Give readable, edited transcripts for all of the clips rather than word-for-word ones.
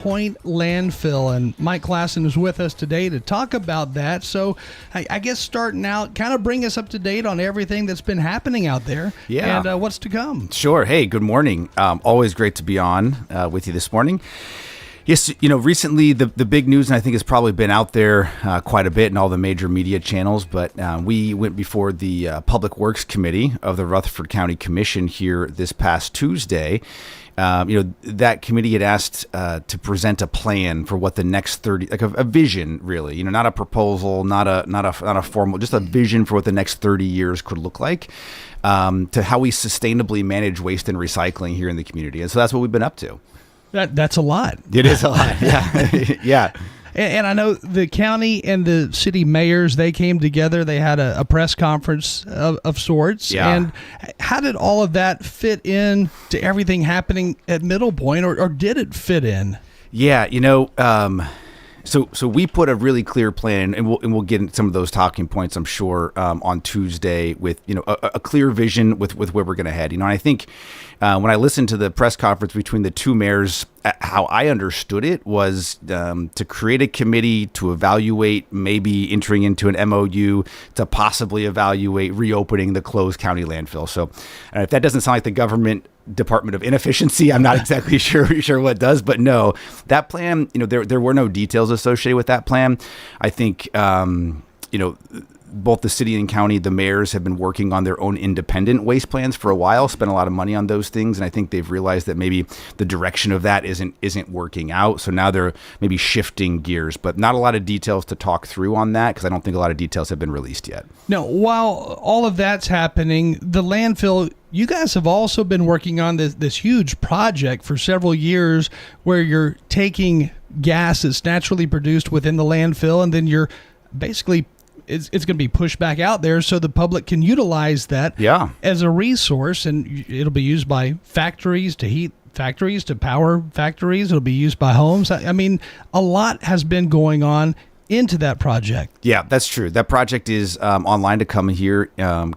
Point landfill, and Mike Klassen is with us today to talk about that. So I guess starting out, kind of bring us up to date on everything that's been happening out there and what's to come. Sure. Hey, good morning. Always great to be on with you this morning. Yes, recently the big news, and I think it's probably been out there quite a bit in all the major media channels, but we went before the Public Works Committee of the Rutherford County Commission here this past Tuesday. That committee had asked to present a plan for what the next 30, like a vision, really, not a proposal, not a formal, just a vision for what the next 30 years could look like, to how we sustainably manage waste and recycling here in the community. And so that's what we've been up to. That's a lot. It is a lot. Yeah. Yeah. And I know the county and the city mayors, they came together. They had a press conference of sorts. Yeah. And how did all of that fit in to everything happening at Middle Point, or did it fit in? Yeah, So we put a really clear plan, and we'll get into some of those talking points, I'm sure, on Tuesday with a clear vision with where we're going to head. And I think when I listened to the press conference between the two mayors, how I understood it was to create a committee to evaluate maybe entering into an MOU to possibly evaluate reopening the closed county landfill. So if that doesn't sound like the government Department of Inefficiency, I'm not exactly sure what does, but no, that plan, there were no details associated with that plan. I think, both the city and county, the mayors have been working on their own independent waste plans for a while, spent a lot of money on those things. And I think they've realized that maybe the direction of that isn't working out. So now they're maybe shifting gears, but not a lot of details to talk through on that, because I don't think a lot of details have been released yet. Now, while all of that's happening, the landfill, you guys have also been working on this huge project for several years where you're taking gas that's naturally produced within the landfill, and then you're basically it's going to be pushed back out there so the public can utilize that as a resource, and it'll be used by factories to heat factories, to power factories. It'll be used by homes. I mean, a lot has been going on into that project. Yeah, that's true. That project is online to come here,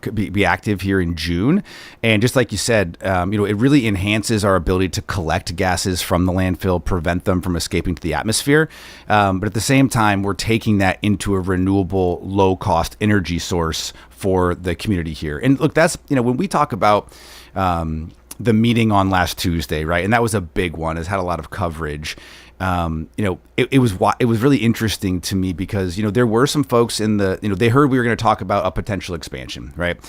could be active here in June. And just like you said, it really enhances our ability to collect gases from the landfill, prevent them from escaping to the atmosphere. But at the same time, we're taking that into a renewable, low-cost energy source for the community here. And look, that's, when we talk about the meeting on last Tuesday, right? And that was a big one. It's had a lot of coverage. It was really interesting to me because, there were some folks in they heard we were going to talk about a potential expansion, right?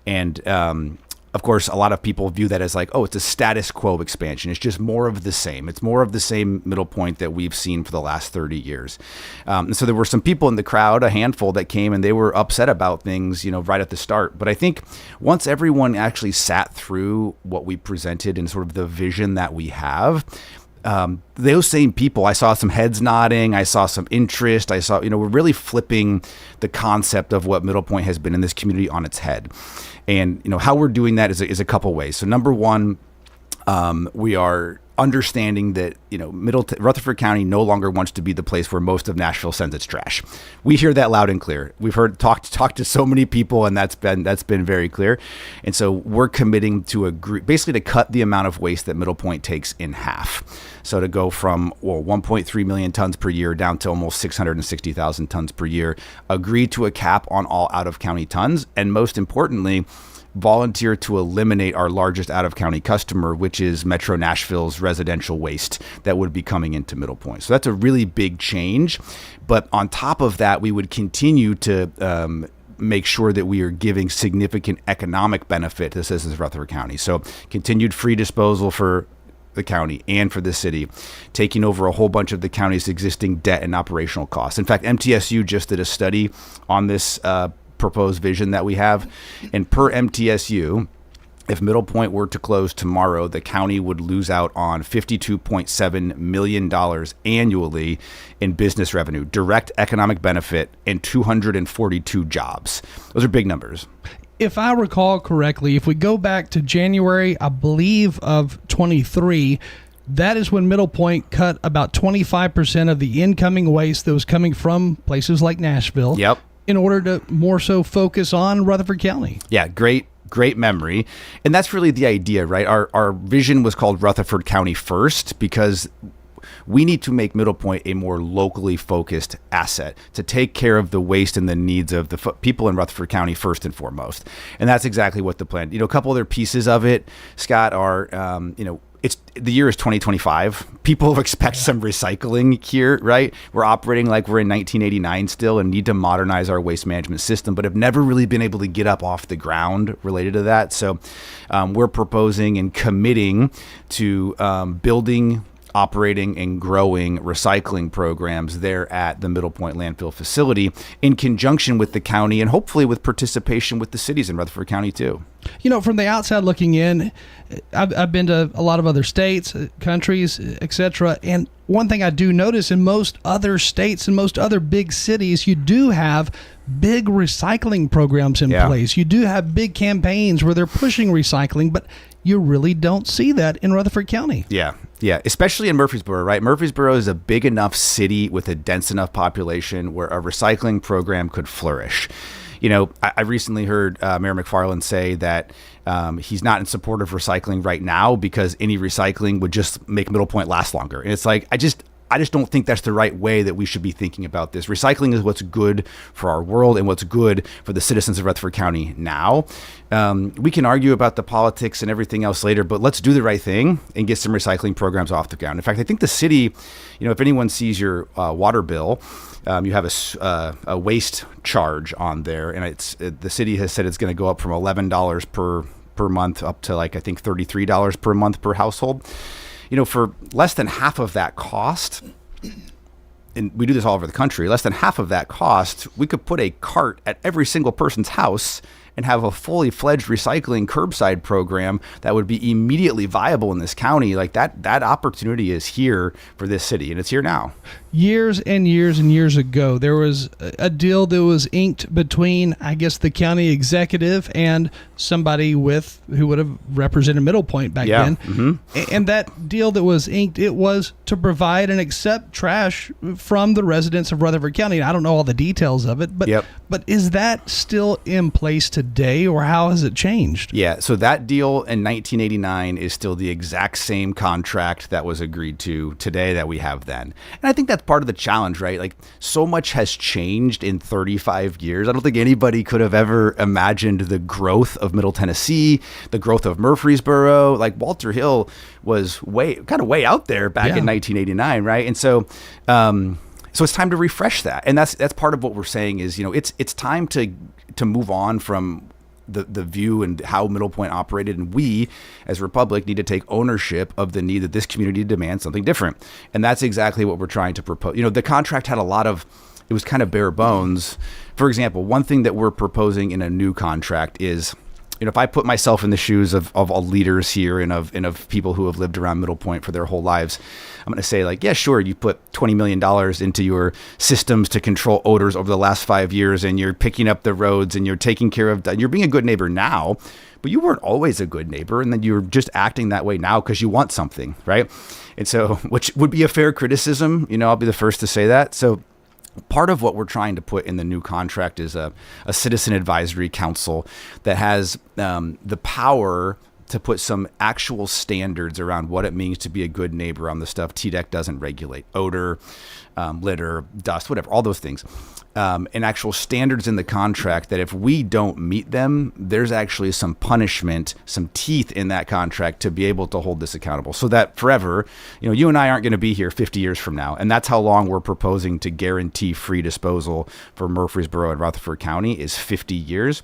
And, of course, a lot of people view that as like, oh, it's a status quo expansion. It's just more of the same. It's more of the same Middle Point that we've seen for the last 30 years. And so there were some people in the crowd, a handful, that came and they were upset about things, right at the start. But I think once everyone actually sat through what we presented and sort of the vision that we have, those same people, I saw some heads nodding, I saw some interest, I saw, we're really flipping the concept of what Middle Point has been in this community on its head. And, how we're doing that is a couple ways. So number one, we are understanding that, Rutherford County no longer wants to be the place where most of Nashville sends its trash. We hear that loud and clear. We've talked to so many people, and that's been very clear. And so we're committing to basically to cut the amount of waste that Middle Point takes in half. So to go from 1.3 million tons per year down to almost 660,000 tons per year, agree to a cap on all out-of-county tons, and most importantly, volunteer to eliminate our largest out-of-county customer, which is Metro Nashville's residential waste that would be coming into Middle Point. So that's a really big change. But on top of that, we would continue to make sure that we are giving significant economic benefit to the citizens of Rutherford County. So continued free disposal for the county and for the city, taking over a whole bunch of the county's existing debt and operational costs. In fact, MTSU just did a study on this proposed vision that we have, and per MTSU, if Middle Point were to close tomorrow, the county would lose out on $52.7 million annually in business revenue, direct economic benefit, and 242 jobs. Those are big numbers. If I recall correctly, if we go back to January, I believe, of 23, that is when Middle Point cut about 25% of the incoming waste that was coming from places like Nashville. Yep. In order to more so focus on Rutherford County. Yeah, great memory. And that's really the idea, right? Our vision was called Rutherford County First because we need to make Middle Point a more locally focused asset to take care of the waste and the needs of the people in Rutherford County first and foremost. And that's exactly what the plan, a couple other pieces of it, Scott, are, it's the year is 2025. People expect some recycling here, right? We're operating like we're in 1989 still and need to modernize our waste management system, but have never really been able to get up off the ground related to that. So we're proposing and committing to building, operating, and growing recycling programs there at the Middle Point landfill facility in conjunction with the county and hopefully with participation with the cities in Rutherford County too. From the outside looking in, I've been to a lot of other states, countries, etc. And one thing I do notice in most other states and most other big cities, you do have big recycling programs in place. You do have big campaigns where they're pushing recycling, but you really don't see that in Rutherford County. Yeah, especially in Murfreesboro, right? Murfreesboro is a big enough city with a dense enough population where a recycling program could flourish. I recently heard Mayor McFarland say that he's not in support of recycling right now because any recycling would just make Middle Point last longer. And it's like, I just don't think that's the right way that we should be thinking about this. Recycling is what's good for our world and what's good for the citizens of Rutherford County now. We can argue about the politics and everything else later, but let's do the right thing and get some recycling programs off the ground. In fact, I think the city, if anyone sees your water bill, you have a waste charge on there, and the city has said it's going to go up from $11 per month up to I think $33 per month per household. For less than half of that cost, and we do this all over the country, less than half of that cost, we could put a cart at every single person's house and have a fully fledged recycling curbside program that would be immediately viable in this county. Like that opportunity is here for this city, and it's here now. Years and years and years ago, there was a deal that was inked between, I guess, the county executive and somebody who would have represented Middle Point back then. Mm-hmm. And that deal that was inked, it was to provide and accept trash from the residents of Rutherford County. I don't know all the details of it, but is that still in place today, or how has it changed? Yeah, so that deal in 1989 is still the exact same contract that was agreed to today that we have then. And I think that's part of the challenge, right? Like, so much has changed in 35 years. I don't think anybody could have ever imagined the growth of Middle Tennessee, the growth of Murfreesboro. Like, Walter Hill was way out there back in 1989, right? And so it's time to refresh that. And that's part of what we're saying is, it's time to move on from the view and how Middle Point operated, and we as Republic need to take ownership of the need that this community demands something different. And that's exactly what we're trying to propose. The contract had it was kind of bare bones. For example, one thing that we're proposing in a new contract is, if I put myself in the shoes of all leaders here and of people who have lived around Middle Point for their whole lives, I'm going to say, like, yeah, sure, you put $20 million into your systems to control odors over the last 5 years, and you're picking up the roads, and you're taking care of that. You're being a good neighbor now, but you weren't always a good neighbor, and then you're just acting that way now because you want something, right? And so, which would be a fair criticism, I'll be the first to say that. So part of what we're trying to put in the new contract is a citizen advisory council that has the power to put some actual standards around what it means to be a good neighbor on the stuff TDEC doesn't regulate: odor, litter, dust, whatever, all those things. And actual standards in the contract that if we don't meet them, there's actually some punishment, some teeth in that contract to be able to hold this accountable, so that forever, you and I aren't going to be here 50 years from now. And that's how long we're proposing to guarantee free disposal for Murfreesboro and Rutherford County is 50 years.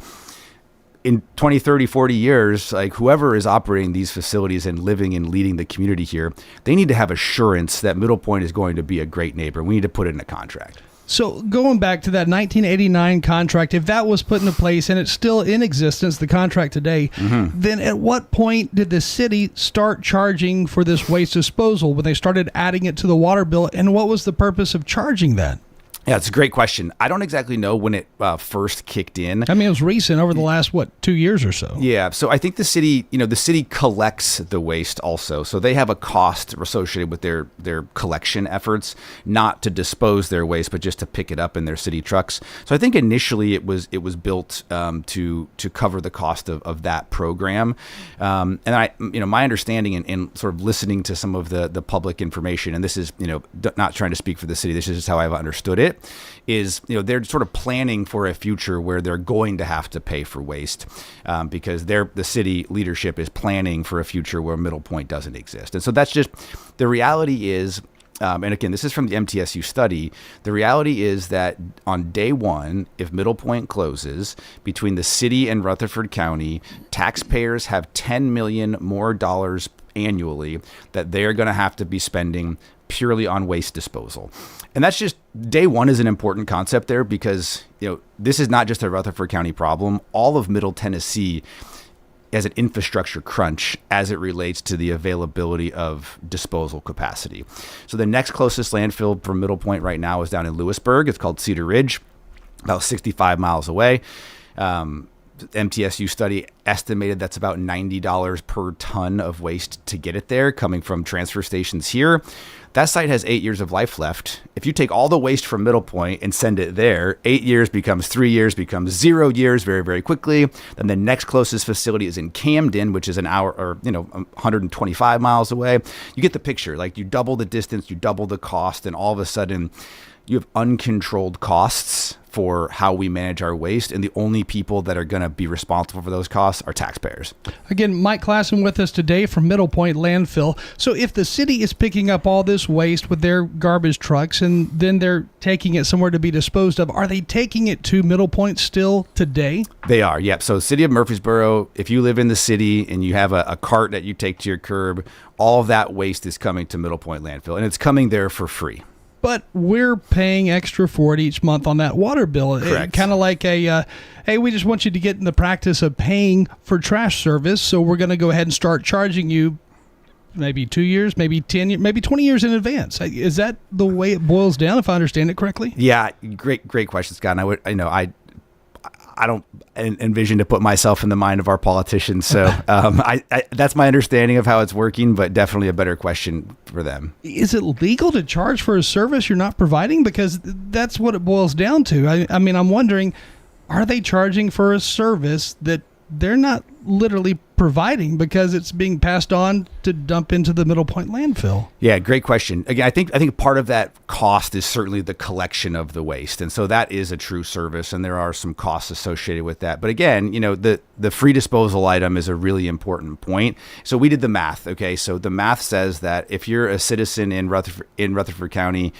In 20, 30, 40 years, like, whoever is operating these facilities and living and leading the community here, they need to have assurance that Middle Point is going to be a great neighbor. We need to put it in a contract. So going back to that 1989 contract, if that was put into place and it's still in existence, the contract today, then at what point did the city start charging for this waste disposal when they started adding it to the water bill? And what was the purpose of charging that? Yeah, it's a great question. I don't exactly know when it first kicked in. I mean, it was recent over the last, 2 years or so. Yeah, so I think the city collects the waste also. So they have a cost associated with their collection efforts, not to dispose their waste, but just to pick it up in their city trucks. So I think initially it was built to cover the cost of that program. And my understanding in sort of listening to some of the public information, and this is, not trying to speak for the city, this is just how I've understood it, is, they're sort of planning for a future where they're going to have to pay for waste because the city leadership is planning for a future where Middle Point doesn't exist. And so that's just, the reality is, and again, this is from the MTSU study, the reality is that on day one, if Middle Point closes, between the city and Rutherford County, taxpayers have $10 million more dollars annually that they're going to have to be spending purely on waste disposal. And that's just, day one is an important concept there because, this is not just a Rutherford County problem. All of Middle Tennessee has an infrastructure crunch as it relates to the availability of disposal capacity. So the next closest landfill from Middle Point right now is down in Lewisburg. It's called Cedar Ridge, about 65 miles away. MTSU study estimated that's about $90 per ton of waste to get it there, coming from transfer stations here. That site has 8 years of life left. If you take all the waste from Middle Point and send it there, 8 years becomes 3 years, becomes 0 years very, very quickly. Then the next closest facility is in Camden, which is an hour or 125 miles away. You get the picture. Like, you double the distance, you double the cost, and all of a sudden you have uncontrolled costs for how we manage our waste, and the only people that are going to be responsible for those costs are taxpayers. Again, Mike Klassen with us today from Middle Point Landfill. So if the city is picking up all this waste with their garbage trucks and then they're taking it somewhere to be disposed of, are they taking it to Middle Point still today? They are, yep. So City of Murfreesboro, if you live in the city and you have a cart that you take to your curb, all of that waste is coming to Middle Point Landfill, and it's coming there for free. But we're paying extra for it each month on that water bill. Correct. Kind of like hey, we just want you to get in the practice of paying for trash service, so we're going to go ahead and start charging you maybe 2 years, maybe 10 years, maybe 20 years in advance. Is that the way it boils down, if I understand it correctly? Yeah, great question, Scott. And I don't envision to put myself in the mind of our politicians. So I that's my understanding of how it's working, but definitely a better question for them. Is it legal to charge for a service you're not providing? Because that's what it boils down to. I mean, I'm wondering, are they charging for a service that they're not literally providing because it's being passed on to dump into the Middle Point landfill? Yeah, great question. Again, I think part of that cost is certainly the collection of the waste. And so that is a true service, and there are some costs associated with that. But again, the free disposal item is a really important point. So we did the math. Okay, so the math says that if you're a citizen in Rutherford County,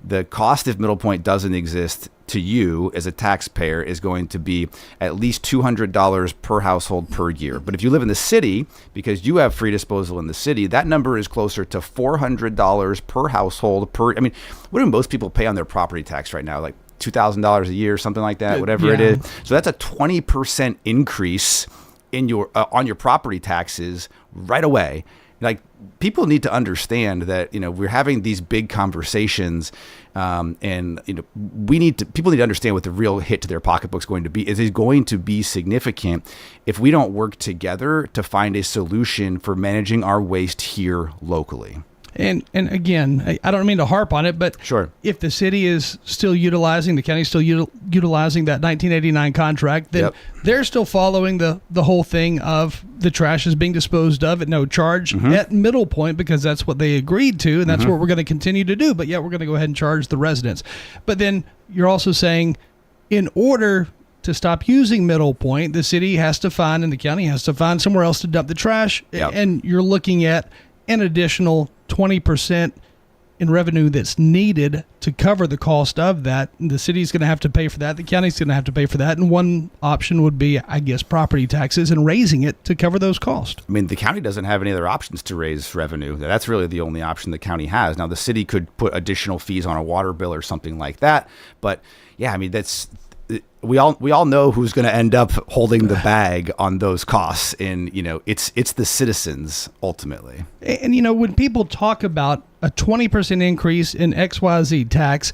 the cost if Middle Point doesn't exist to you as a taxpayer is going to be at least $200 per household per year. But if you live in the city, because you have free disposal in the city, that number is closer to $400 per household per. I mean, what do most people pay on their property tax right now? Like $2,000 a year, something like that, whatever it is. So that's a 20% increase in your on your property taxes right away. Like, people need to understand that, we're having these big conversations, and people need to understand what the real hit to their pocketbook's going to be. It is going to be significant if we don't work together to find a solution for managing our waste here locally. And again, I don't mean to harp on it, but sure, if the city is still utilizing, the county is still utilizing that 1989 contract, then they're still following the whole thing of the trash is being disposed of at no charge at Middle Point, because that's what they agreed to, and that's what we're going to continue to do. But yeah, we're going to go ahead and charge the residents. But then you're also saying, in order to stop using Middle Point, the city has to find, and the county has to find, somewhere else to dump the trash. And you're looking at an additional 20% in revenue that's needed to cover the cost of that. The city's going to have to pay for that. The county's going to have to pay for that. And one option would be, I guess, property taxes and raising it to cover those costs. I mean, the county doesn't have any other options to raise revenue. That's really the only option the county has. Now, the city could put additional fees on a water bill or something like that. But yeah, I mean, we all know who's going to end up holding the bag on those costs, and it's the citizens ultimately. And when people talk about a 20% increase in XYZ tax,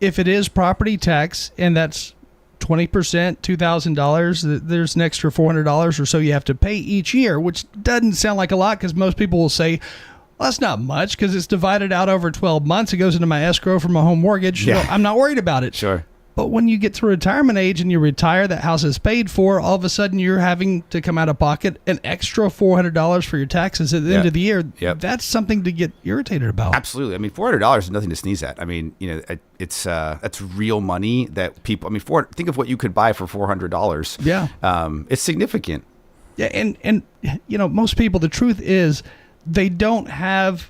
if it is property tax and that's 20%, $2,000, there's an extra $400 or so you have to pay each year, which doesn't sound like a lot because most people will say, well, that's not much because it's divided out over 12 months. It goes into my escrow for my home mortgage. Yeah. So I'm not worried about it. Sure. But when you get to retirement age and you retire, that house is paid for, all of a sudden you're having to come out of pocket an extra $400 for your taxes at the end of the year. Yep. That's something to get irritated about. Absolutely. I mean, $400 is nothing to sneeze at. I mean, it's that's real money that people. I mean, think of what you could buy for $400. Yeah. It's significant. Yeah, and most people, the truth is, they don't have.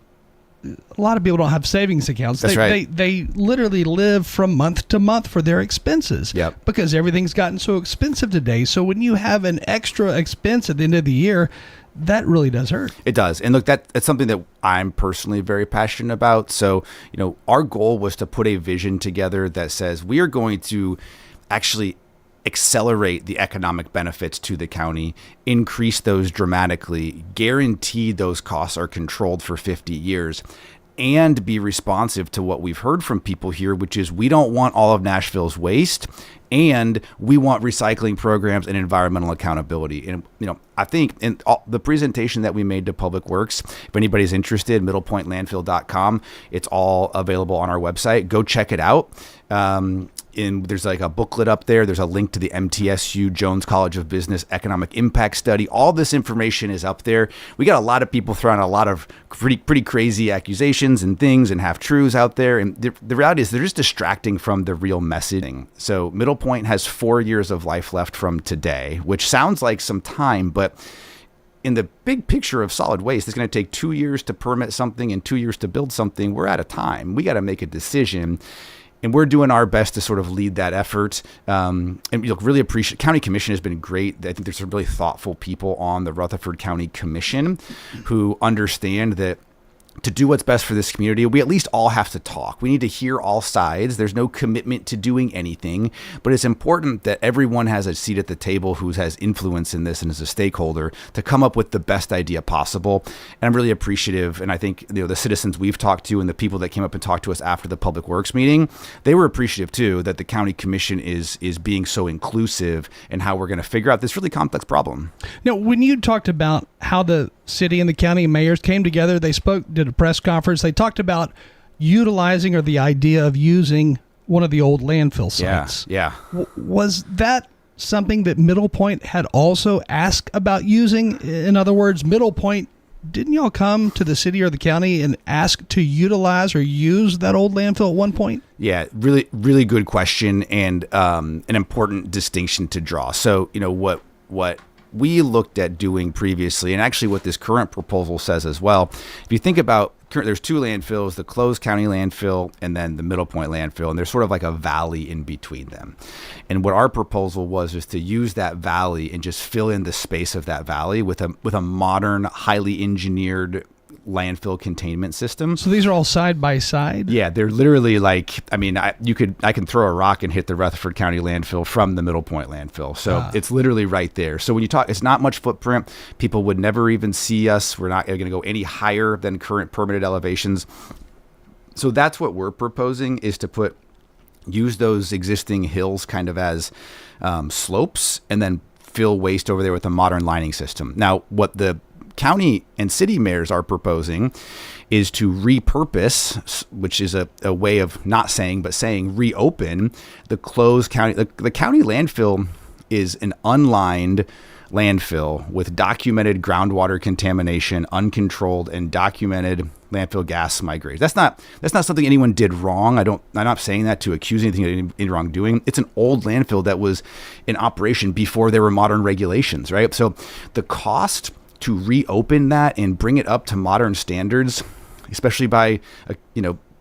A lot of people don't have savings accounts. That's right. They literally live from month to month for their expenses. Yep. Because everything's gotten so expensive today. So when you have an extra expense at the end of the year, that really does hurt. It does. And look, that's something that I'm personally very passionate about. So, our goal was to put a vision together that says we are going to actually accelerate the economic benefits to the county, increase those dramatically, guarantee those costs are controlled for 50 years, and be responsive to what we've heard from people here, which is we don't want all of Nashville's waste, and we want recycling programs and environmental accountability. And, I think in the presentation that we made to Public Works, if anybody's interested, middlepointlandfill.com, it's all available on our website. Go check it out. There's like a booklet up there. There's a link to the MTSU Jones College of Business Economic Impact Study. All this information is up there. We got a lot of people throwing a lot of pretty crazy accusations and things and half-truths out there. And the reality is they're just distracting from the real messaging. So Middle Point has 4 years of life left from today, which sounds like some time, but in the big picture of solid waste, it's going to take 2 years to permit something and 2 years to build something. We're out of time. We got to make a decision. And we're doing our best to sort of lead that effort. And really appreciate County Commission has been great. I think there's some really thoughtful people on the Rutherford County Commission who understand that to do what's best for this community, we at least all have to talk. We need to hear all sides. There's no commitment to doing anything, but it's important that everyone has a seat at the table who has influence in this and is a stakeholder to come up with the best idea possible. And I'm really appreciative. And I think the citizens we've talked to and the people that came up and talked to us after the Public Works meeting, they were appreciative too that the County Commission is being so inclusive in how we're going to figure out this really complex problem. Now, when you talked about how the city and the county mayors came together, they did a press conference. They talked about utilizing or the idea of using one of the old landfill sites. Yeah. Was that something that Middle Point had also asked about using? In other words, Middle Point, didn't y'all come to the city or the county and ask to utilize or use that old landfill at one point? Yeah, really, really good question and an important distinction to draw. So, what we looked at doing previously, and actually what this current proposal says as well, if you think about, there's two landfills, the closed county landfill and then the Middle Point landfill, and there's sort of like a valley in between them. And what our proposal was to use that valley and just fill in the space of that valley with a modern, highly engineered landfill containment system. So these are all side by side? Yeah, they're literally I can throw a rock and hit the Rutherford County landfill from the Middle Point landfill. So it's literally right there. So when you talk, it's not much footprint. People would never even see us. We're not going to go any higher than current permitted elevations. So that's what we're proposing, is to use those existing hills kind of as slopes and then fill waste over there with a modern lining system. Now, what the county and city mayors are proposing is to repurpose, which is a way of not saying, but saying reopen the closed county. The county landfill is an unlined landfill with documented groundwater contamination, uncontrolled and documented landfill gas migration. That's not something anyone did wrong. I'm not saying that to accuse anything of any wrongdoing. It's an old landfill that was in operation before there were modern regulations, right? So the cost to reopen that and bring it up to modern standards, especially by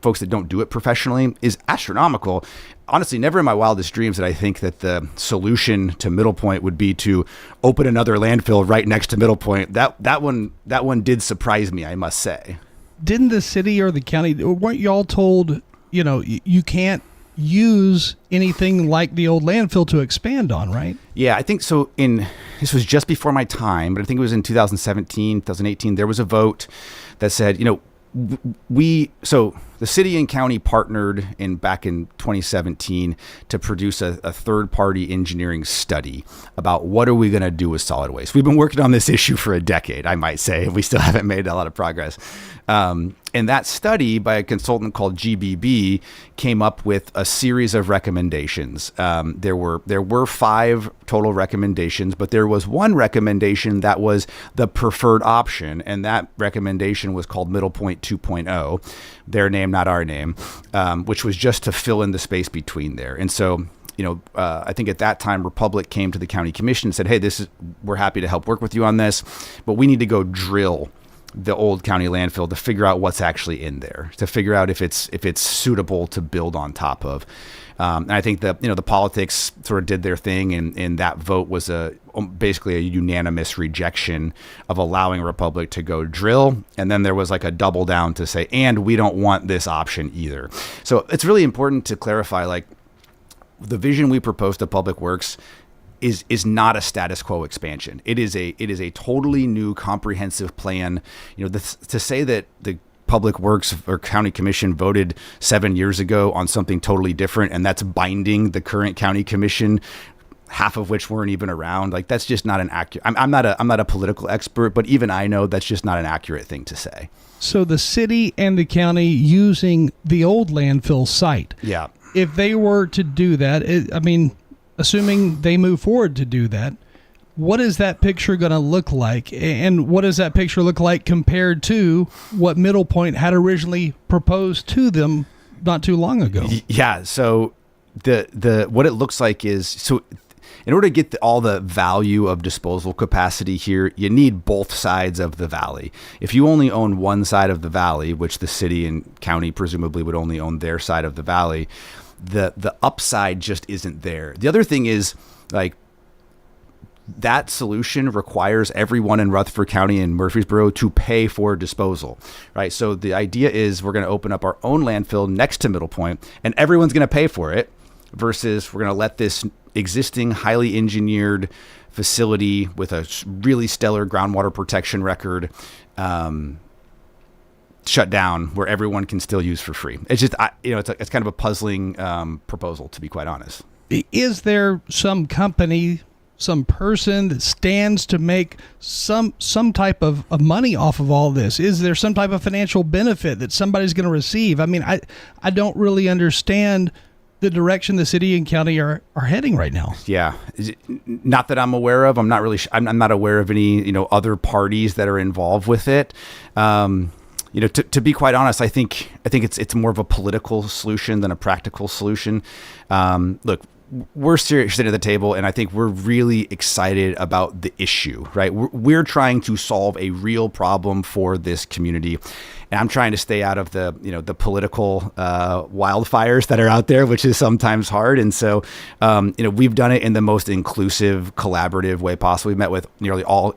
folks that don't do it professionally, is astronomical. Honestly, never in my wildest dreams did I think that the solution to Middle Point would be to open another landfill right next to Middle Point. That one did surprise me, I must say. Didn't the city or the county, weren't y'all told, you can't use anything like the old landfill to expand on, right? Yeah, I think so. This was just before my time, but I think it was in 2017, 2018, there was a vote that said, so the the city and county partnered back in 2017 to produce a third-party engineering study about what are we going to do with solid waste. We've been working on this issue for a decade, I might say, and we still haven't made a lot of progress. And that study by a consultant called GBB came up with a series of recommendations. There were 5 total recommendations, but there was one recommendation that was the preferred option, and that recommendation was called Middle Point 2.0, their name, not our name, which was just to fill in the space between there. And so, I think at that time, Republic came to the county commission and said, hey, we're happy to help work with you on this, but we need to go drill the old county landfill to figure out what's actually in there, to figure out if it's suitable to build on top of. And I think that, the politics sort of did their thing, and that vote was basically a unanimous rejection of allowing Republic to go drill. And then there was like a double down to say, and we don't want this option either. So it's really important to clarify, like, the vision we propose to Public Works is not a status quo expansion. It is a totally new comprehensive plan. To say that the Public Works or County Commission voted 7 years ago on something totally different, and that's binding the current County Commission, half of which weren't even around. Like, that's just not an accurate. I'm not a political expert, but even I know that's just not an accurate thing to say. So the city and the county using the old landfill site. Yeah. If they were to do that, assuming they move forward to do that, what is that picture going to look like? And what does that picture look like compared to what Middle Point had originally proposed to them not too long ago? Yeah. So the what it looks like is, so in order to get all the value of disposal capacity here, you need both sides of the valley. If you only own one side of the valley, which the city and county presumably would only own their side of the valley, the upside just isn't there. The other thing is, like, that solution requires everyone in Rutherford County and Murfreesboro to pay for disposal, right? So the idea is we're going to open up our own landfill next to Middle Point, and everyone's going to pay for it, versus we're going to let this existing highly engineered facility with a really stellar groundwater protection record shut down, where everyone can still use for free. It's just, it's kind of a puzzling proposal, to be quite honest. Is there some company, some person that stands to make some type of money off of all this? Is there some type of financial benefit that somebody's going to receive? I don't really understand the direction the city and county are heading right now. Yeah. Not that I'm aware of. I'm not aware of any, other parties that are involved with it. To be quite honest, I think it's more of a political solution than a practical solution. Look, we're serious sitting at the table, and I think we're really excited about the issue, right? We're trying to solve a real problem for this community. And I'm trying to stay out of the political wildfires that are out there, which is sometimes hard. And so, we've done it in the most inclusive, collaborative way possible. We've met with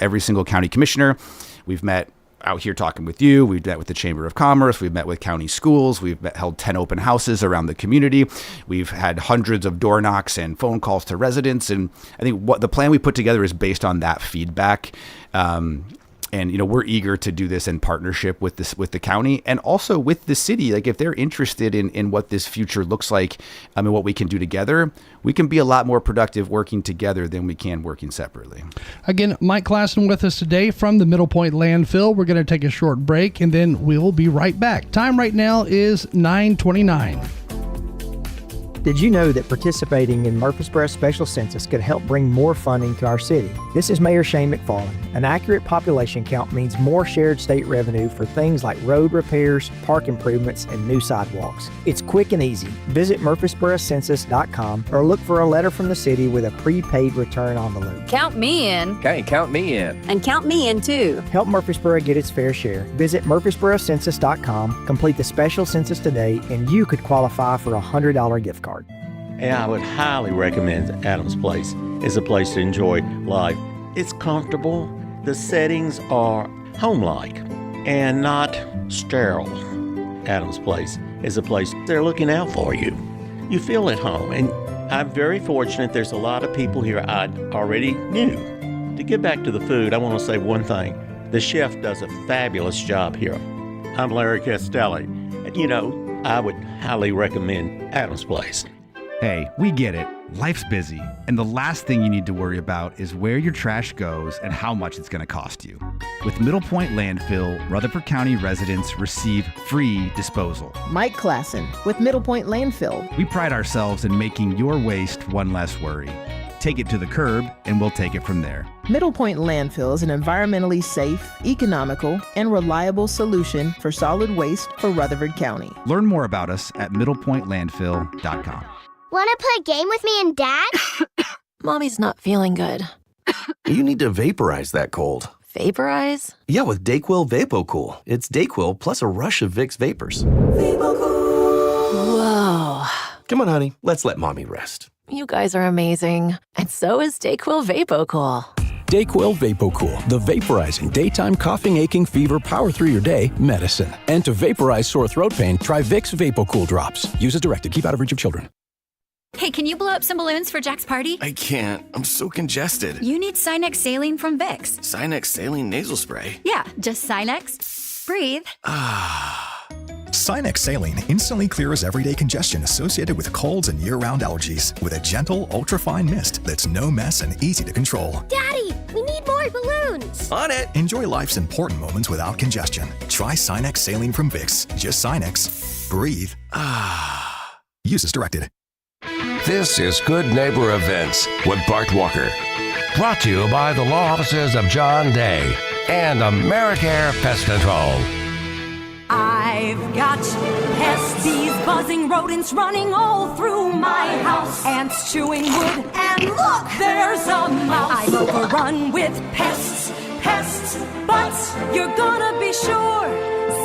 every single county commissioner. We've met out here talking with you. We've met with the Chamber of Commerce. We've met with county schools. We've held 10 open houses around the community. We've had hundreds of door knocks and phone calls to residents. And I think what the plan we put together is based on that feedback. And we're eager to do this in partnership with the county and also with the city. Like, if they're interested in what this future looks like, and what we can do together, we can be a lot more productive working together than we can working separately. Again, Mike Klassen with us today from the Middle Point landfill. We're going to take a short break, and then we'll be right back. Time right now is 9:29. Did you know that participating in Murfreesboro Special Census could help bring more funding to our city? This is Mayor Shane McFarland. An accurate population count means more shared state revenue for things like road repairs, park improvements, and new sidewalks. It's quick and easy. Visit murfreesborocensus.com or look for a letter from the city with a prepaid return envelope. Count me in. Okay, count me in. And count me in too. Help Murfreesboro get its fair share. Visit murfreesborocensus.com, complete the special census today, and you could qualify for a $100 gift card. And I would highly recommend Adams Place. It's a place to enjoy life. It's comfortable. The settings are home-like and not sterile. Adams Place is a place they're looking out for you. You feel at home. And I'm very fortunate there's a lot of people here I already knew. To get back to the food, I want to say one thing. The chef does a fabulous job here. I'm Larry Castelli. And I would highly recommend Adam's Place. Hey, we get it. Life's busy, and the last thing you need to worry about is where your trash goes and how much it's going to cost you. With Middle Point Landfill, Rutherford County residents receive free disposal. Mike Klassen with Middle Point Landfill. We pride ourselves in making your waste one less worry. Take it to the curb, and we'll take it from there. Middle Point Landfill is an environmentally safe, economical, and reliable solution for solid waste for Rutherford County. Learn more about us at middlepointlandfill.com. Want to play a game with me and Dad? Mommy's not feeling good. You need to vaporize that cold. Vaporize? Yeah, with Dayquil VapoCool. It's Dayquil plus a rush of Vicks vapors. Whoa. Come on, honey. Let's let Mommy rest. You guys are amazing. And so is Dayquil VapoCool. Dayquil VapoCool, the vaporizing daytime coughing, aching, fever, power through your day medicine. And to vaporize sore throat pain, try Vicks VapoCool drops. Use as directed. Keep out of reach of children. Hey, can you blow up some balloons for Jack's party? I can't. I'm so congested. You need Sinex Saline from Vicks. Sinex Saline Nasal Spray? Yeah, just Sinex. Breathe. Sinex Saline instantly clears everyday congestion associated with colds and year-round allergies with a gentle, ultra-fine mist that's no mess and easy to control. Daddy, we need more balloons. On it! Enjoy life's important moments without congestion. Try Sinex Saline from Vicks. Just Sinex. Breathe. Use as directed. This is Good Neighbor Events with Bart Walker. Brought to you by the law offices of John Day and AmeriCare Pest Control. I've got pests, bees, buzzing rodents running all through my house. Ants chewing wood, and look, there's a mouse. I've overrun with pests, but you're gonna be sure,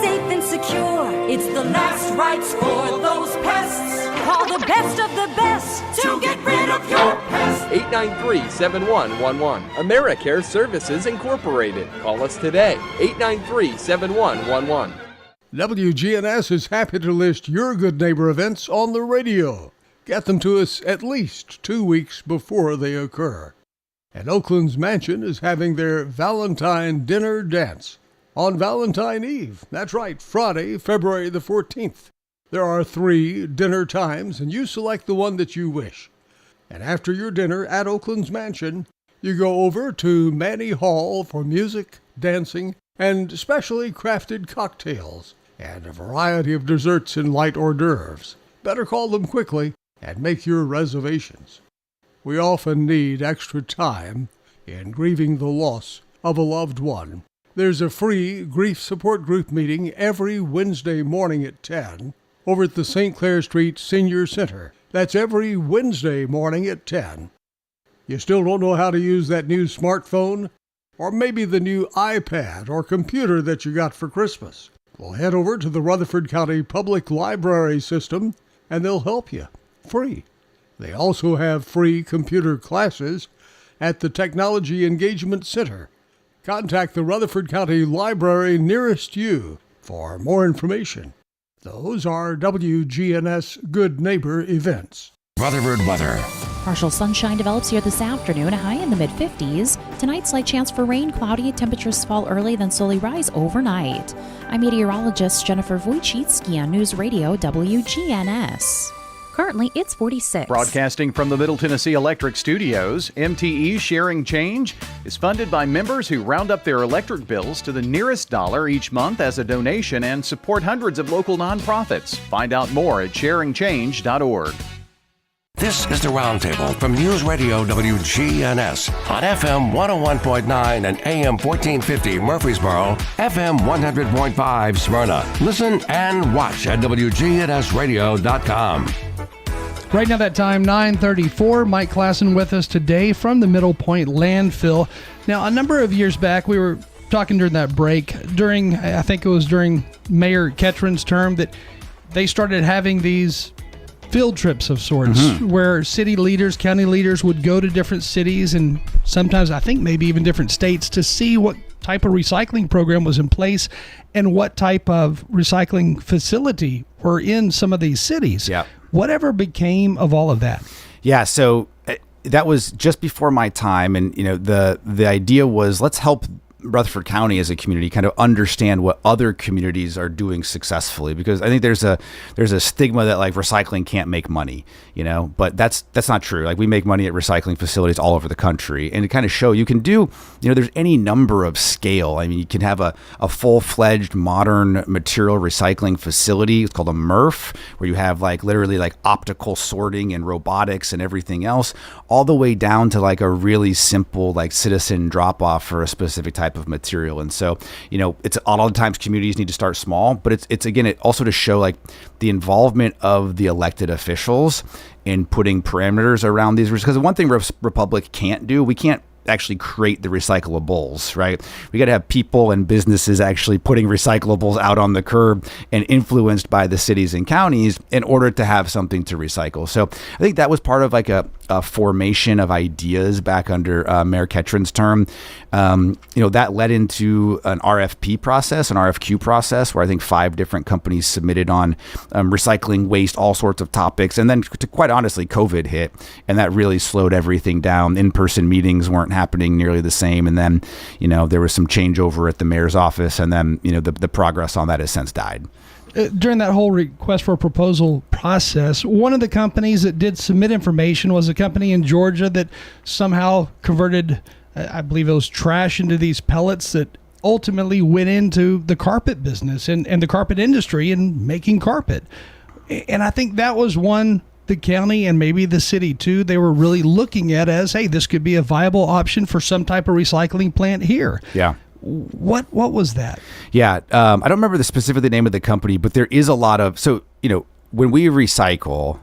safe and secure. It's the last rites for those pests. Call the best of the best to get rid of your pests. 893-7111. AmeriCare Services Incorporated. Call us today. 893-7111. WGNS is happy to list your Good Neighbor events on the radio. Get them to us at least 2 weeks before they occur. And Oakland's Mansion is having their Valentine Dinner Dance on Valentine Eve. That's right, Friday, February the 14th. There are 3 dinner times, and you select the one that you wish. And after your dinner at Oakland's Mansion, you go over to Manny Hall for music, dancing, and specially crafted cocktails, and a variety of desserts and light hors d'oeuvres. Better call them quickly and make your reservations. We often need extra time in grieving the loss of a loved one. There's a free grief support group meeting every Wednesday morning at 10 over at the St. Clair Street Senior Center. That's every Wednesday morning at 10. You still don't know how to use that new smartphone? Or maybe the new iPad or computer that you got for Christmas? Well, head over to the Rutherford County Public Library System and they'll help you. Free. They also have free computer classes at the Technology Engagement Center. Contact the Rutherford County Library nearest you for more information. Those are WGNS Good Neighbor events. Rutherford weather. Partial sunshine develops here this afternoon, a high in the mid-50s. Tonight, slight chance for rain, cloudy. Temperatures fall early, then slowly rise overnight. I'm meteorologist Jennifer Wojcicki on News Radio WGNS. Currently, it's 46. Broadcasting from the Middle Tennessee Electric Studios, MTE Sharing Change is funded by members who round up their electric bills to the nearest dollar each month as a donation and support hundreds of local nonprofits. Find out more at sharingchange.org. This is the Roundtable from News Radio WGNS on FM 101.9 and AM 1450 Murfreesboro, FM 100.5 Smyrna. Listen and watch at wgnsradio.com. Right now, that time, 9:34. Mike Klassen with us today from the Middle Point Landfill. Now, a number of years back, we were talking during that break, I think it was during Mayor Ketron's term, that they started having these field trips of sorts where city leaders, county leaders would go to different cities and sometimes I think maybe even different states to see what type of recycling program was in place and what type of recycling facility were in some of these cities. Yeah. Whatever became of all of that? Yeah, so that was just before my time, and the idea was let's help Rutherford County as a community kind of understand what other communities are doing successfully, because I think there's a stigma that like recycling can't make money, but that's not true. Like we make money at recycling facilities all over the country, and to kind of show you can do, there's any number of scale. I mean, you can have a full-fledged modern material recycling facility. It's called a MRF, where you have like literally like optical sorting and robotics and everything else, all the way down to like a really simple like citizen drop-off for a specific type of material. And so, it's a lot of times communities need to start small, but it's again, it also to show like the involvement of the elected officials in putting parameters around these, because one thing Republic can't do, we can't actually create the recyclables, right? We got to have people and businesses actually putting recyclables out on the curb and influenced by the cities and counties in order to have something to recycle. So I think that was part of like a formation of ideas back under Mayor Ketron's term. That led into an RFP process, an RFQ process, where I think 5 different companies submitted on recycling, waste, all sorts of topics. And then, quite honestly, COVID hit, and that really slowed everything down. In-person meetings weren't happening nearly the same. And then, there was some changeover at the mayor's office, and then, the progress on that has since died. During that whole request for proposal process, one of the companies that did submit information was a company in Georgia that somehow converted, I believe it was trash, into these pellets that ultimately went into the carpet business and the carpet industry and making carpet. And I think that was one the county and maybe the city too, they were really looking at as, hey, this could be a viable option for some type of recycling plant here. Yeah. What was that? Yeah, I don't remember the specific name of the company, but there is a lot of, so, when we recycle,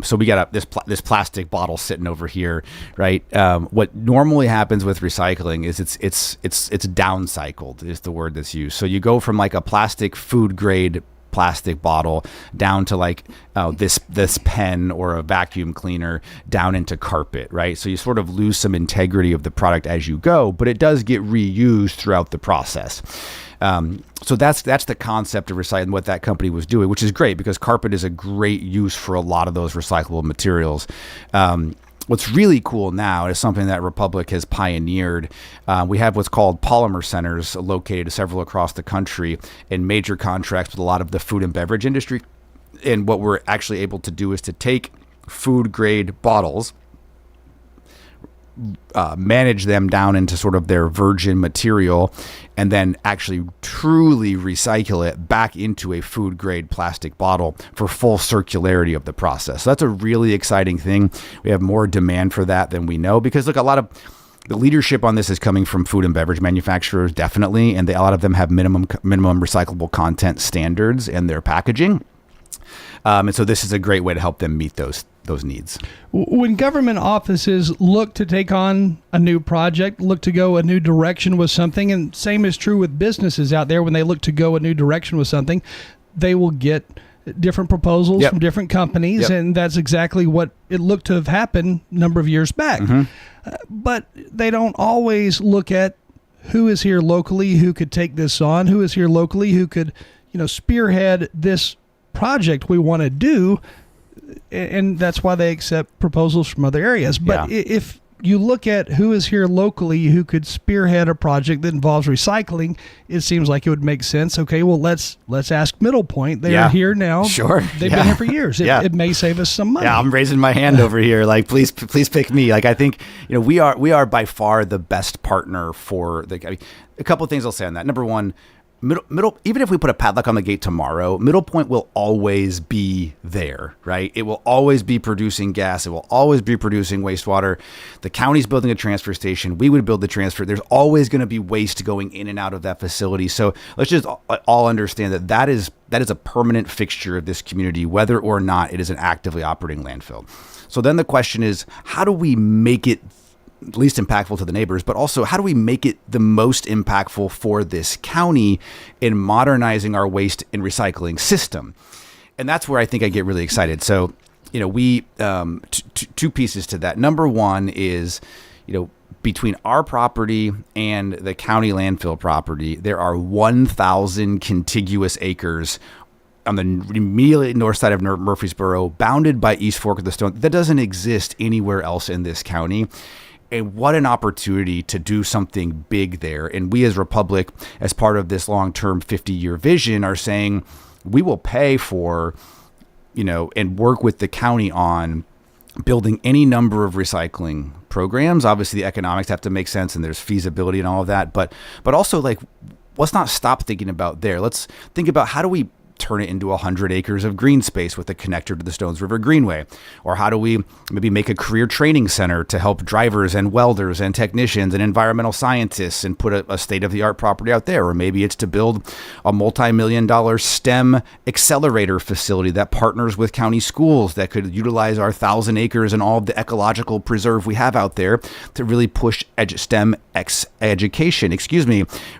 so we got this plastic bottle sitting over here, right? What normally happens with recycling is it's downcycled is the word that's used. So you go from like a plastic food grade plastic bottle down to like this pen or a vacuum cleaner down into carpet, right? So you sort of lose some integrity of the product as you go, but it does get reused throughout the process. So that's the concept of recycling, what that company was doing, which is great because carpet is a great use for a lot of those recyclable materials. What's really cool now is something that Republic has pioneered. We have what's called polymer centers located several across the country in major contracts with a lot of the food and beverage industry. And what we're actually able to do is to take food grade bottles, manage them down into sort of their virgin material, and then actually truly recycle it back into a food grade plastic bottle for full circularity of the process. So that's a really exciting thing. We have more demand for that than we know, because look, a lot of the leadership on this is coming from food and beverage manufacturers, definitely, and a lot of them have minimum recyclable content standards in their packaging. And so this is a great way to help them meet those needs. When government offices look to take on a new project, look to go a new direction with something, and same is true with businesses out there, when they look to go a new direction with something, they will get different proposals from different companies, and that's exactly what it looked to have happened a number of years back. But they don't always look at who is here locally who could take this on, who is here locally who could, spearhead this project we want to do. And that's why they accept proposals from other areas. But if you look at who is here locally who could spearhead a project that involves recycling, it seems like it would make sense. Okay, well, let's ask Middle Point. They are here now. Sure. They've been here for years. It may save us some money. Yeah, I'm raising my hand over here. Like, please pick me. Like, I think, we are by far the best partner for a couple of things I'll say on that. Number one, Middle, even if we put a padlock on the gate tomorrow, Middle Point will always be there, right? It will always be producing gas. It will always be producing wastewater. The county's building a transfer station. We would build the transfer. There's always going to be waste going in and out of that facility. So let's just all understand that is a permanent fixture of this community, whether or not it is an actively operating landfill. So then the question is, how do we make it least impactful to the neighbors, but also how do we make it the most impactful for this county in modernizing our waste and recycling system? And that's where I think I get really excited. So, we two pieces to that. Number one is, between our property and the county landfill property, there are 1,000 contiguous acres on the immediately north side of Murfreesboro, bounded by East Fork of the Stone. That doesn't exist anywhere else in this county. And what an opportunity to do something big there. And we as Republic, as part of this long-term 50-year vision, are saying we will pay for, and work with the county on building any number of recycling programs. Obviously, the economics have to make sense, and there's feasibility and all of that. But also, let's not stop thinking about there. Let's think about, how do we turn it into 100 acres of green space with a connector to the Stones River Greenway? Or how do we maybe make a career training center to help drivers and welders and technicians and environmental scientists and put a state-of-the-art property out there? Or maybe it's to build a multi-million-dollar STEM accelerator facility that partners with county schools that could utilize our 1,000 acres and all of the ecological preserve we have out there to really push STEM education,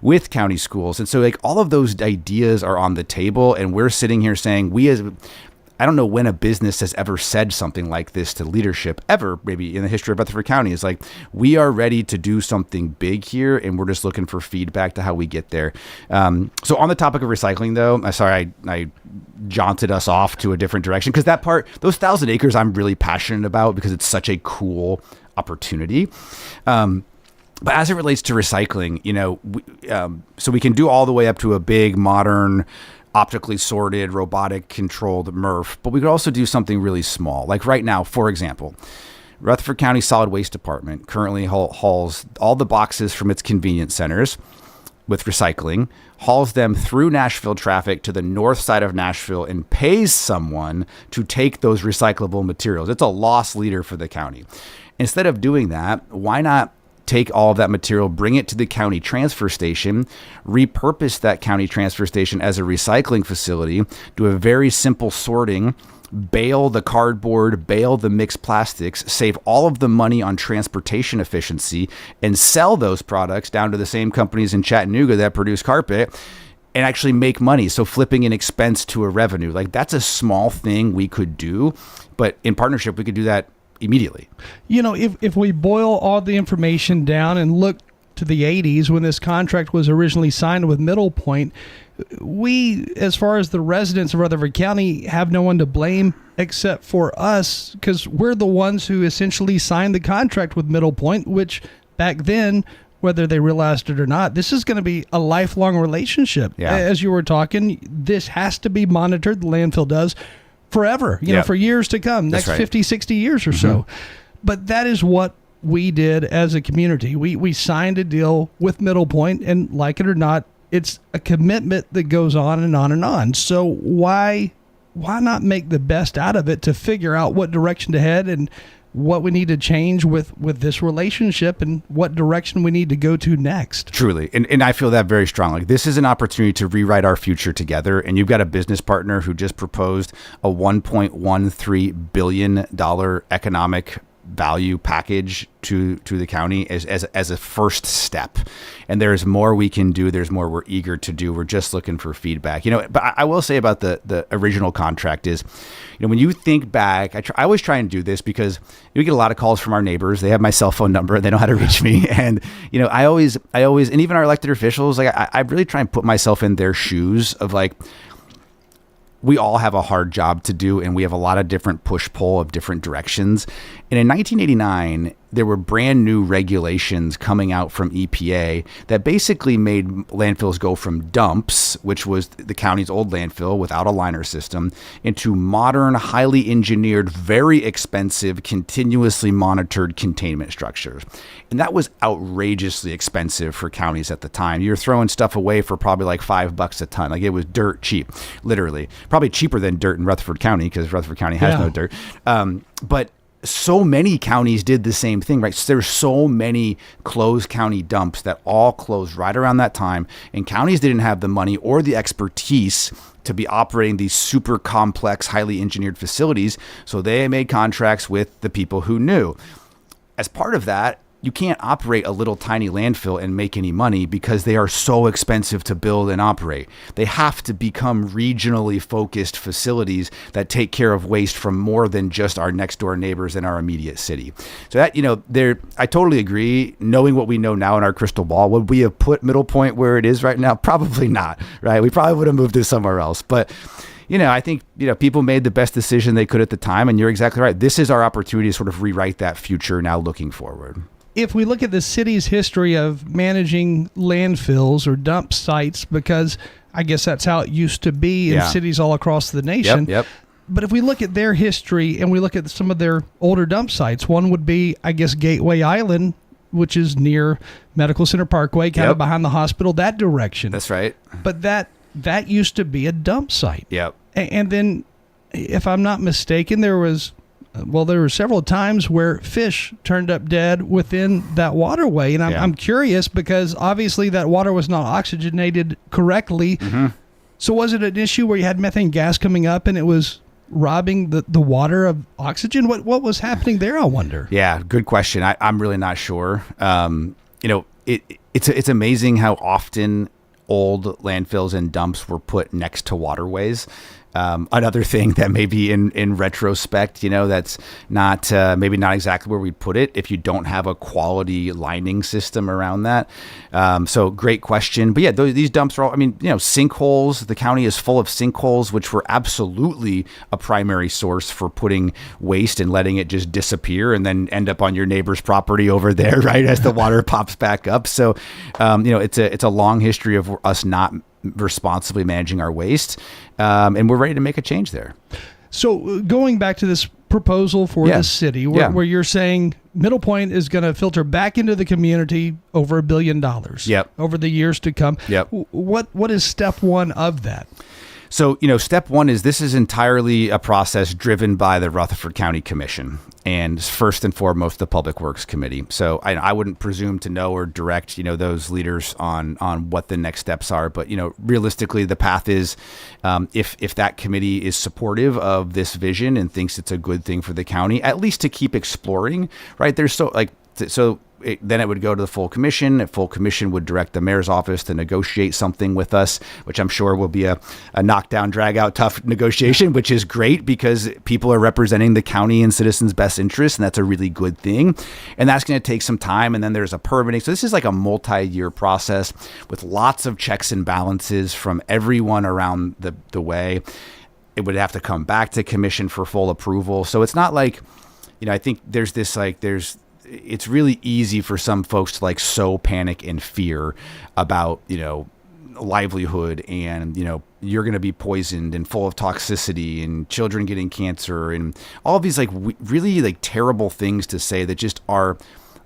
with county schools. And so all of those ideas are on the table, and we're sitting here saying, I don't know when a business has ever said something like this to leadership ever, maybe in the history of Rutherford County. It's we are ready to do something big here, and we're just looking for feedback to how we get there. So on the topic of recycling, though, sorry, I jaunted us off to a different direction, because that part, those 1,000 acres, I'm really passionate about because it's such a cool opportunity. But as it relates to recycling, so we can do all the way up to a big, modern, optically sorted, robotic controlled MRF, but we could also do something really small. Like right now, for example, Rutherford County Solid Waste Department currently hauls all the boxes from its convenience centers with recycling, hauls them through Nashville traffic to the north side of Nashville, and pays someone to take those recyclable materials. It's a loss leader for the county. Instead of doing that, why not take all of that material, bring it to the county transfer station, repurpose that county transfer station as a recycling facility, do a very simple sorting, bale the cardboard, bale the mixed plastics, save all of the money on transportation efficiency, and sell those products down to the same companies in Chattanooga that produce carpet, and actually make money. So flipping an expense to a revenue. That's a small thing we could do, but in partnership, we could do that immediately. If we boil all the information down and look to the 80s when this contract was originally signed with Middle Point, we, as far as the residents of Rutherford County, have no one to blame except for us, because we're the ones who essentially signed the contract with Middle Point, which back then, whether they realized it or not, this is going to be a lifelong relationship. Yeah. As you were talking, this has to be monitored, the landfill does, forever, for years to come, next 50, 60 years or so. But that is what we did as a community. We signed a deal with Middle Point, and like it or not, it's a commitment that goes on and on and on. So why not make the best out of it to figure out what direction to head and what we need to change with this relationship and what direction we need to go to next. Truly. And I feel that very strongly. This is an opportunity to rewrite our future together. And you've got a business partner who just proposed a $1.13 billion economic value package to the county as a first step. And there's more we can do. There's more we're eager to do. We're just looking for feedback. But I will say about the original contract is, when you think back, I always try and do this because we get a lot of calls from our neighbors. They have my cell phone number. They know how to reach me. And, I always, and even our elected officials, I really try and put myself in their shoes of we all have a hard job to do, and we have a lot of different push-pull of different directions. And in 1989, there were brand new regulations coming out from EPA that basically made landfills go from dumps, which was the county's old landfill without a liner system, into modern, highly engineered, very expensive, continuously monitored containment structures. And that was outrageously expensive for counties at the time. You were throwing stuff away for probably $5 a ton. It was dirt cheap, literally. Probably cheaper than dirt in Rutherford County, because Rutherford County has no dirt. But so many counties did the same thing, right? So there's so many closed county dumps that all closed right around that time, and counties didn't have the money or the expertise to be operating these super complex, highly engineered facilities. So they made contracts with the people who knew. As part of that, you can't operate a little tiny landfill and make any money because they are so expensive to build and operate. They have to become regionally focused facilities that take care of waste from more than just our next door neighbors in our immediate city. So that, I totally agree. Knowing what we know now in our crystal ball, would we have put Middle Point where it is right now? Probably not, right? We probably would have moved it somewhere else. But I think, people made the best decision they could at the time, and you're exactly right. This is our opportunity to sort of rewrite that future now looking forward. if we look at the city's history of managing landfills or dump sites, because I guess that's how it used to be in cities all across the nation. Yep. But if we look at their history and we look at some of their older dump sites, one would be, I guess, Gateway Island, which is near Medical Center Parkway, kind of behind the hospital, that direction. That's right. But that used to be a dump site. Yep. And then, if I'm not mistaken, there were several times where fish turned up dead within that waterway. And I'm curious because obviously that water was not oxygenated correctly. Mm-hmm. So was it an issue where you had methane gas coming up and it was robbing the water of oxygen? What was happening there, I wonder? Yeah, good question. I'm really not sure. It's amazing how often old landfills and dumps were put next to waterways. Another thing that maybe in retrospect, that's not maybe not exactly where we'd put it if you don't have a quality lining system around that. So great question. But yeah, these dumps are all, sinkholes. The county is full of sinkholes, which were absolutely a primary source for putting waste and letting it just disappear and then end up on your neighbor's property over there, right, as the water pops back up. So, it's a long history of us not responsibly managing our waste, and we're ready to make a change there. So going back to this proposal for the city, where you're saying Middle Point is going to filter back into the community over $1 billion over the years to come. What is step one of that? So, step one is this is entirely a process driven by the Rutherford County Commission and first and foremost the Public Works Committee. So I wouldn't presume to know or direct, those leaders on what the next steps are. But, realistically, the path is if that committee is supportive of this vision and thinks it's a good thing for the county, at least to keep exploring, right? Then it would go to the full commission. The full commission would direct the mayor's office to negotiate something with us, which I'm sure will be a knockdown, drag out, tough negotiation, which is great because people are representing the county and citizens' best interests, and that's a really good thing. And that's going to take some time, and then there's a permitting. So this is like a multi-year process with lots of checks and balances from everyone around the way. It would have to come back to commission for full approval. So it's not like, I think it's really easy for some folks to sow panic and fear about, livelihood and, you're going to be poisoned and full of toxicity and children getting cancer and all of these really terrible things to say that just are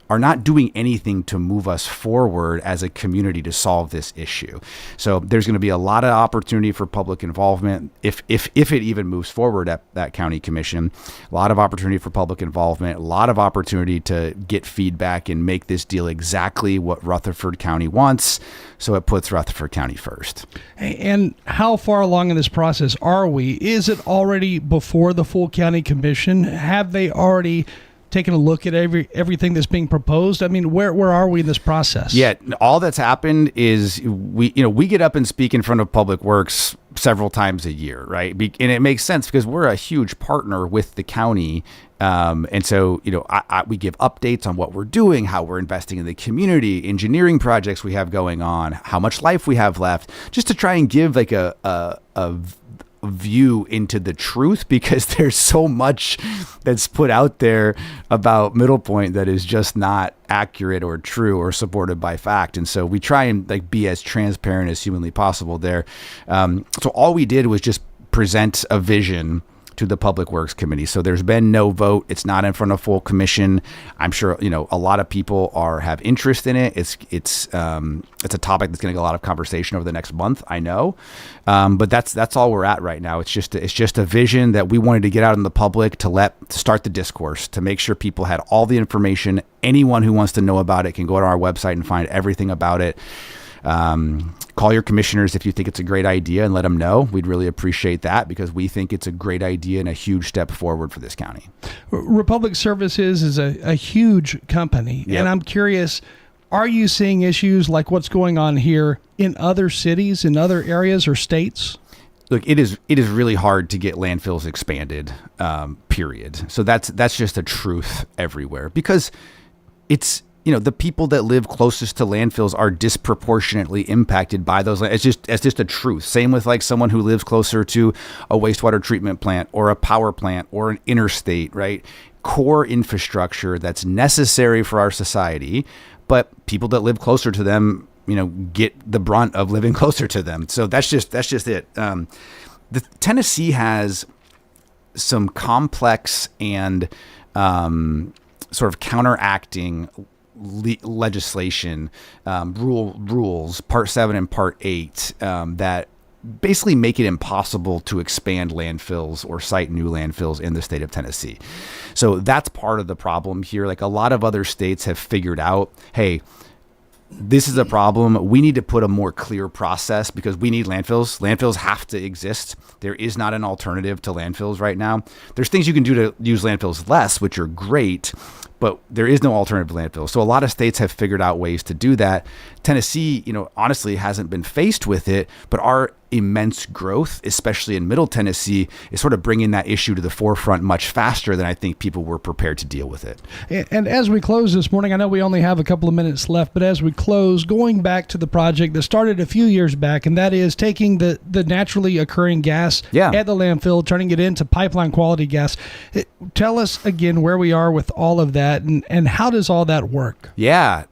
not doing anything to move us forward as a community to solve this issue. So there's going to be a lot of opportunity for public involvement if it even moves forward at that county commission. A lot of opportunity for public involvement, a lot of opportunity to get feedback and make this deal exactly what Rutherford County wants. So it puts Rutherford County first. And how far along in this process are we? Is it already before the full county commission? Have they already taking a look at everything that's being proposed? I mean, where are we in this process? Yeah, all that's happened is we get up and speak in front of Public Works several times a year, right? And it makes sense because we're a huge partner with the county. And so, we give updates on what we're doing, how we're investing in the community, engineering projects we have going on, how much life we have left, just to try and give a view into the truth, because there's so much that's put out there about Middle Point that is just not accurate or true or supported by fact. And so we try and be as transparent as humanly possible there. So all we did was just present a vision to the Public Works Committee. So there's been no vote. It's not in front of full commission. I'm sure, a lot of people have interest in it. It's a topic that's going to get a lot of conversation over the next month, I know. But that's all we're at right now. It's just a vision that we wanted to get out in the public to start the discourse, to make sure people had all the information. Anyone who wants to know about it can go to our website and find everything about it. Call your commissioners if you think it's a great idea and let them know. We'd really appreciate that because we think it's a great idea and a huge step forward for this county. Republic Services is a huge company. Yep. And I'm curious, are you seeing issues like what's going on here in other cities, in other areas or states? Look, it is really hard to get landfills expanded, period. So that's just a truth everywhere because it's, the people that live closest to landfills are disproportionately impacted by those. It's just a truth. Same with someone who lives closer to a wastewater treatment plant or a power plant or an interstate, right? core infrastructure that's necessary for our society, but people that live closer to them, get the brunt of living closer to them. So that's just it. The Tennessee has some complex and sort of counteracting legislation, rules, Part 7 and Part 8, that basically make it impossible to expand landfills or site new landfills in the state of Tennessee. So that's part of the problem here. Like a lot of other states have figured out, hey, this is a problem. We need to put a more clear process because we need landfills. Landfills have to exist. There is not an alternative to landfills right now. There's things you can do to use landfills less, which are great, but there is no alternative to landfills. So a lot of states have figured out ways to do that. Tennessee, honestly hasn't been faced with it, but our immense growth, especially in Middle Tennessee, is sort of bringing that issue to the forefront much faster than I think people were prepared to deal with it. And as we close this morning, I know we only have a couple of minutes left, but as we close, going back to the project that started a few years back, and that is taking the naturally occurring gas at the landfill, turning it into pipeline quality gas. Tell us again where we are with all of that and how does all that work? Yeah,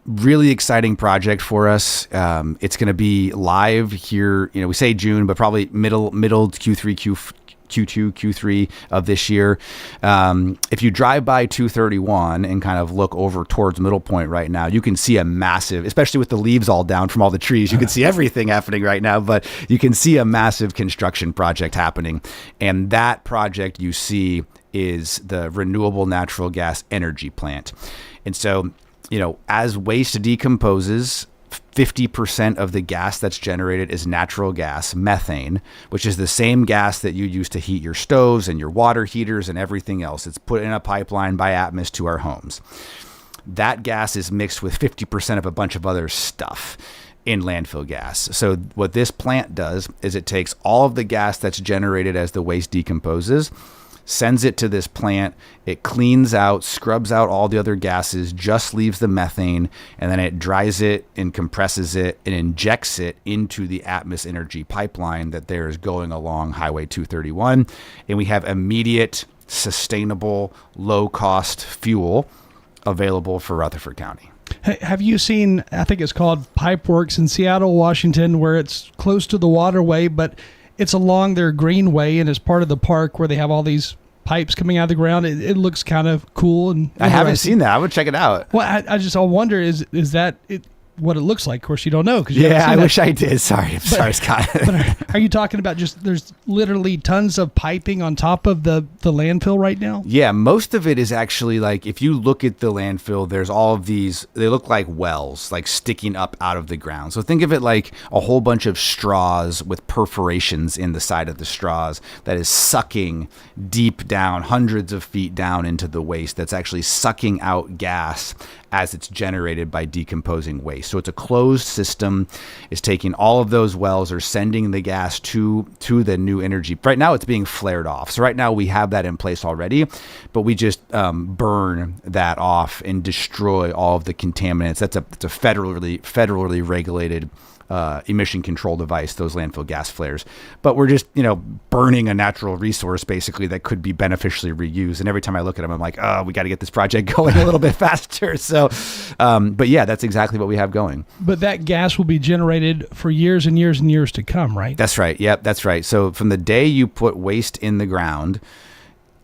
really exciting project for us. It's going to be live here. We say June, but probably middle Q3, Q2, Q3 of this year. If you drive by 231 and kind of look over towards Middle Point right now, you can see a massive, especially with the leaves all down from all the trees, you can see everything happening right now, but you can see a massive construction project happening. And that project you see is the renewable natural gas energy plant. And so, as waste decomposes, 50% of the gas that's generated is natural gas, methane, which is the same gas that you use to heat your stoves and your water heaters and everything else. It's put in a pipeline by Atmos to our homes. That gas is mixed with 50% of a bunch of other stuff in landfill gas. So what this plant does is it takes all of the gas that's generated as the waste decomposes, sends it to this plant, it cleans out, scrubs out all the other gases, just leaves the methane, and then it dries it and compresses it and injects it into the Atmos energy pipeline that there is going along Highway 231. And we have immediate, sustainable, low-cost fuel available for Rutherford County. Have you seen, I think it's called Pipeworks in Seattle, Washington, where it's close to the waterway, but it's along their greenway and it's part of the park where they have all these pipes coming out of the ground. It looks kind of cool. And I haven't seen that. I would check it out. Well, I wonder, is that what it looks like? Of course, you don't know. I wish I did. Sorry, Scott. But are you talking about there's literally tons of piping on top of the landfill right now? Yeah, most of it is actually like, if you look at the landfill, there's all of these, they look like wells, like sticking up out of the ground. So think of it like a whole bunch of straws with perforations in the side of the straws that is sucking deep down, hundreds of feet down into the waste, that's actually sucking out gas as it's generated by decomposing waste. So it's a closed system. It's taking all of those wells or sending the gas to the new energy. Right now it's being flared off. So right now we have that in place already, but we just burn that off and destroy all of the contaminants. That's a federally regulated emission control device, those landfill gas flares. But we're just, burning a natural resource basically that could be beneficially reused. And every time I look at them, I'm like, oh, we got to get this project going a little bit faster. So, but yeah, that's exactly what we have going. But that gas will be generated for years and years and years to come, right? That's right. Yep, that's right. So from the day you put waste in the ground,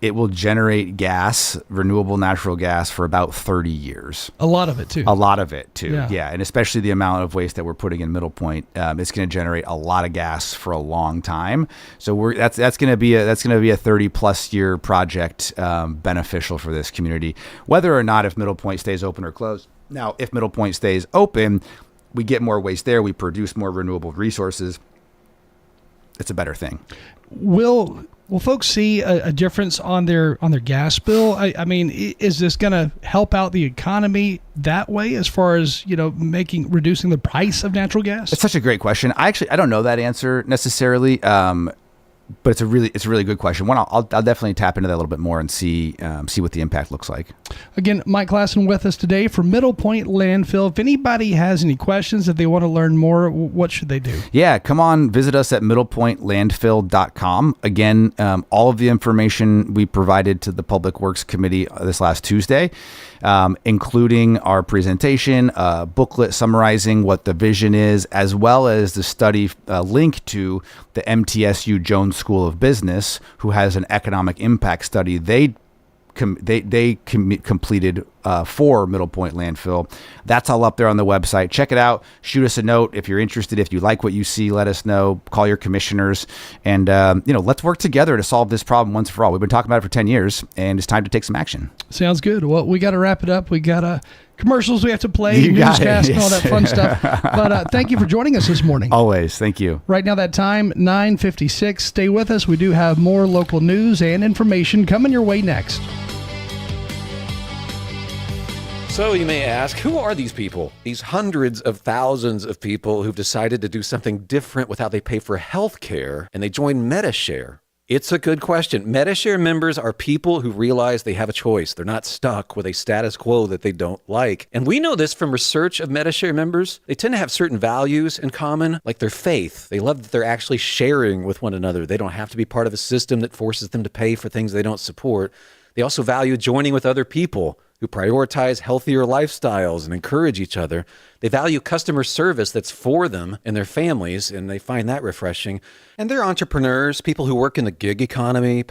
it will generate gas, renewable natural gas, for about 30 years. A lot of it too. Yeah. And especially the amount of waste that we're putting in Middle Point, it's going to generate a lot of gas for a long time. So that's going to be a 30+ year project, beneficial for this community, whether or not if Middle Point stays open or closed. Now, if Middle Point stays open, we get more waste there. We produce more renewable resources. It's a better thing. Will folks see a difference on their gas bill? I mean, is this going to help out the economy that way as far as, reducing the price of natural gas? It's such a great question. I don't know that answer necessarily. But it's a really good question. One, I'll definitely tap into that a little bit more and see what the impact looks like. Again, Mike Klassen with us today from Middle Point Landfill. If anybody has any questions, if they want to learn more, what should they do? Yeah, come on, visit us at middlepointlandfill.com. Again, all of the information we provided to the Public Works Committee this last Tuesday, including our presentation, booklet summarizing what the vision is, as well as the study link to the MTSU Jones School of Business, who has an economic impact study they completed for Middle Point Landfill. That's all up there on the website. Check it out. Shoot us a note if you're interested. If you like what you see, let us know. Call your commissioners, and let's work together to solve this problem once for all. We've been talking about it for 10 years, and it's time to take some action. Sounds good. Well, we got to wrap it up. We got commercials we have to play, newscast, and all that fun stuff. But thank you for joining us this morning. Always. Thank you. Right now, that time, 9:56. Stay with us. We do have more local news and information coming your way next. So you may ask, who are these people? These hundreds of thousands of people who've decided to do something different with how they pay for health care, and they join MediShare. It's a good question. MediShare members are people who realize they have a choice. They're not stuck with a status quo that they don't like. And we know this from research of MediShare members. They tend to have certain values in common, like their faith. They love that they're actually sharing with one another. They don't have to be part of a system that forces them to pay for things they don't support. They also value joining with other people who prioritize healthier lifestyles and encourage each other. They value customer service that's for them and their families, and they find that refreshing. And they're entrepreneurs, people who work in the gig economy,